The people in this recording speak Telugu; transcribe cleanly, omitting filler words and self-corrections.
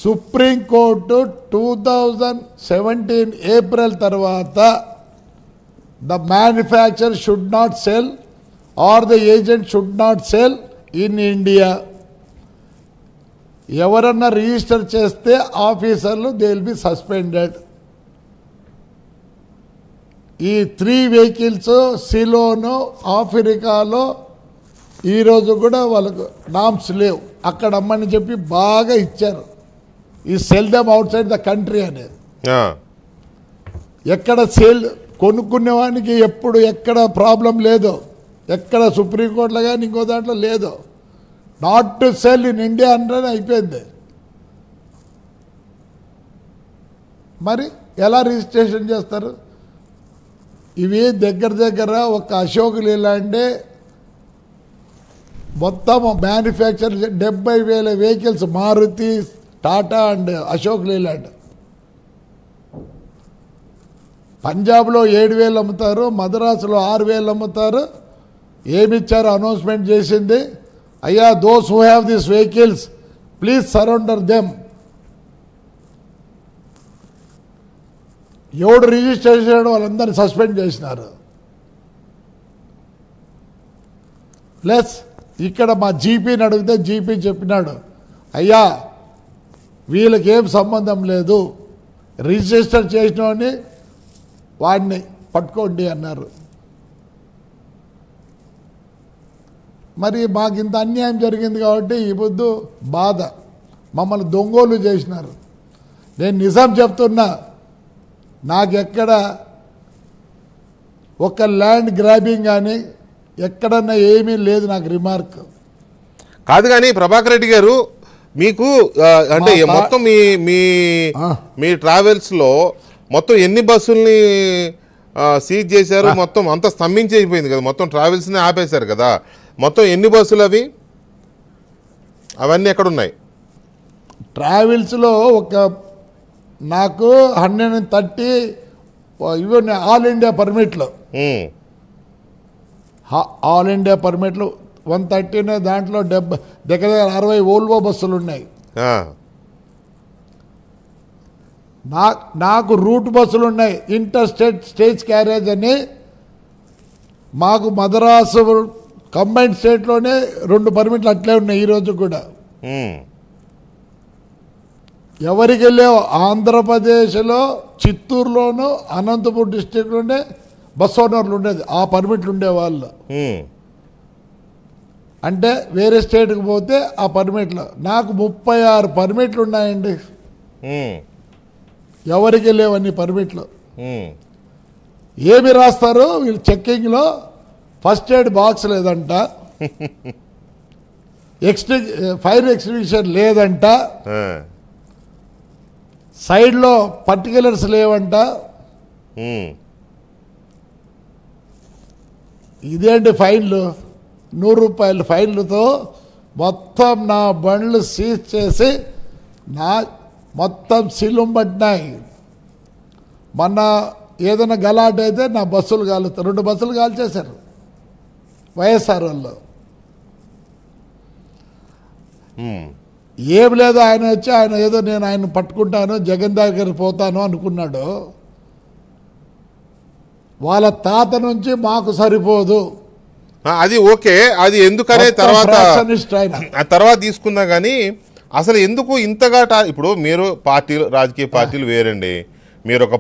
సుప్రీంకోర్టు 2017 ఏప్రిల్ తర్వాత the manufacture should not sell or the agent should not sell in India. ఎవరన్నా రిజిస్టర్ చేస్తే ఆఫీసర్లు దే విల్ బి సస్పెండెడ్. ఈ 3 వెహికల్స్ సిలోను ఆఫ్రికాలో ఈరోజు కూడా వాళ్ళకు నామ్స్ లేవు, అక్కడ అమ్మని చెప్పి బాగా ఇచ్చారు. ఈ cell them out side the country అనేది. ఎక్కడ సేల్ కొనుక్కునేవానికి ఎప్పుడు ఎక్కడ ప్రాబ్లం లేదు, ఎక్కడ సుప్రీంకోర్టులో కానీ ఇంకో దాంట్లో లేదు. Not to sell in India అంటే అయిపోయింది. మరి ఎలా రిజిస్ట్రేషన్ చేస్తారు? ఇవి దగ్గర ఒక అశోక్ లీలాండ్ మొత్తం manufacture 70,000 vehicles, Maruti, Tata and Ashok Leyland. పంజాబ్లో 7,000 అమ్ముతారు, మద్రాసులో 6,000 అమ్ముతారు. ఏమిచ్చారు? అనౌన్స్మెంట్ చేసింది, అయ్యా those who have this vehicles please surrender them. ఎవడు రిజిస్ట్రేషన్ చేయడం వాళ్ళందరినీ సస్పెండ్ చేసినారు. ప్లస్ ఇక్కడ మా జీపీని అడిగితే జీపీ చెప్పినాడు, అయ్యా వీళ్ళకి ఏం సంబంధం లేదు, రిజిస్టర్ చేసిన వాడిని పట్టుకోండి అన్నారు. మరి మాకు ఇంత అన్యాయం జరిగింది కాబట్టి ఈ పొద్దు బాధ, మమ్మల్ని దొంగోలు చేసినారు. నేను నిజం చెప్తున్నా, నాకెక్కడ ఒక ల్యాండ్ గ్రాబింగ్ కానీ ఎక్కడన్నా ఏమీ లేదు నాకు రిమార్క్ కాదు. కానీ ప్రభాకర్ రెడ్డి గారు, మీకు అంటే మొత్తం మీ ట్రావెల్స్లో మొత్తం ఎన్ని బస్సుల్ని సీజ్ చేశారు? మొత్తం అంతా స్తంభించి అయిపోయింది కదా, మొత్తం ట్రావెల్స్ని ఆపేశారు కదా. మొత్తం ఎన్ని బస్సులు అవి? అవన్నీ ఎక్కడున్నాయి? ట్రావెల్స్లో ఒక నాకు 130 ఇవి ఆల్ ఇండియా పర్మిట్లు, ఆల్ ఇండియా పర్మిట్లు 130. దాంట్లో దగ్గర 60 ఓల్వో బస్సులు ఉన్నాయి. నాకు రూట్ బస్సులు ఉన్నాయి, ఇంటర్ స్టేజ్ క్యారేజ్ అని. మాకు మద్రాసు కంబైన్డ్ స్టేట్లోనే 2 పర్మిట్లు అట్లే ఉన్నాయి ఈరోజు కూడా. ఎవరికి వెళ్ళావు? ఆంధ్రప్రదేశ్లో చిత్తూరులోను అనంతపూర్ డిస్టిక్లోనే బస్ ఓనర్లు ఉండేది, ఆ పర్మిట్లు ఉండేవాళ్ళు. అంటే వేరే స్టేట్కి పోతే ఆ పర్మిట్లు. నాకు 36 పర్మిట్లు ఉన్నాయండి. ఎవరికి వెళ్ళేవన్నీ పర్మిట్లు. ఏమి రాస్తారు వీళ్ళు చెక్కింగ్లో? ఫస్ట్ ఎయిడ్ బాక్స్ లేదంట, ఫైర్ ఎక్స్టింగ్విషర్ లేదంట, సైడ్లో పర్టికులర్స్ లేవంట. ఇదేంటి ఫైన్లు? 100 రూపాయల ఫైన్లతో మొత్తం నా బండ్లు సీజ్ చేసి నా మొత్తం సిలుం పట్టినాయి. మొన్న ఏదైనా గలాట్ అయితే నా బస్సులు కాలుతారు, 2 బస్సులు కాల్చేశారు వైఎస్ఆర్ వాళ్ళు. ఏం లేదు, ఆయన వచ్చి ఆయన ఏదో నేను ఆయన పట్టుకుంటాను జగన్ దగ్గర పోతాను అనుకున్నాడు. వాళ్ళ తాత నుంచి మాకు సరిపోదు అది. ఓకే, అది ఎందుకనే తర్వాత తీసుకుందా. కానీ అసలు ఎందుకు ఇంతగా ఇప్పుడు మీరు పార్టీలు, రాజకీయ పార్టీలు వేరండి, మీరు ఒక